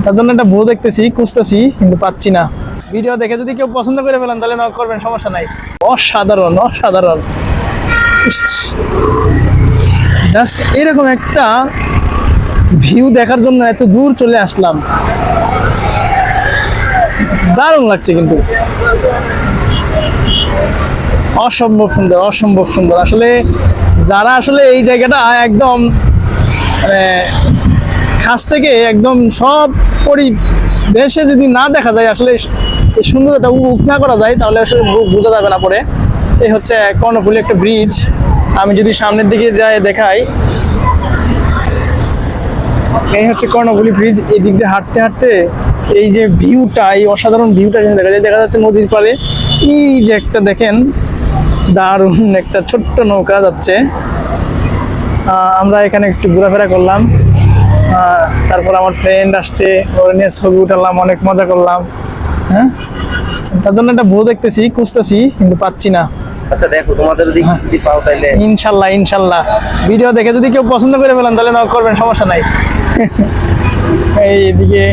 তার জন্য একটা বউ দেখতেছি, খুঁজতেছি, কিন্তু পাচ্ছি না। ভিডিও দেখে যদি কেউ পছন্দ করে ফেলেন তাহলে নক করবেন, সমস্যা নাই। অসাধারণ অসাধারণ, জাস্ট এরকম একটা ভিউ দেখার জন্য এত দূর চলে আসলাম। দারুণ লাগছে কিন্তু, অসম্ভব সুন্দর, অসম্ভব সুন্দর। আসলে যারা আসলে এই জায়গাটা একদম কাছ থেকে একদম সব পরিবেশে যদি না দেখা যায়, আসলে এই সুন্দরতা উপভোগ না করা যায়, তাহলে আসলে বোঝা যাবে না পরে। এই হচ্ছে কর্ণফুলী একটা ব্রিজ। আমি যদি সামনের দিকে যাই দেখাই, এই হচ্ছে কর্ণফুলী ব্রিজ। এই দিক দিয়ে হাঁটতে হাঁটতে এই যে ভিউটা, এই অসাধারণ ভিউটা দেখা যায়, দেখা যাচ্ছে নদীর পাড়ে এই যে একটা দেখেন দারুণ একটা ছোট্ট নৌকা যাচ্ছে। আমরা এখানে একটু ঘোরাফেরা করলাম, তারপর আমার ফ্রেন্ড আসছে, ওর নিয়ে ছবি উঠালাম, অনেক মজা করলাম। হ্যাঁ, তার জন্য একটা বউ দেখতেছি, খুঁজতেছি, কিন্তু পাচ্ছি না। আচ্ছা দেখো, তোমাদের যদি পাও তাইলে ইনশাল্লাহ ইনশাল্লাহ। ভিডিও দেখে যদি কেউ পছন্দ করে ফেলেন তাহলে নক করবেন, সমস্যা নাই। এইদিকে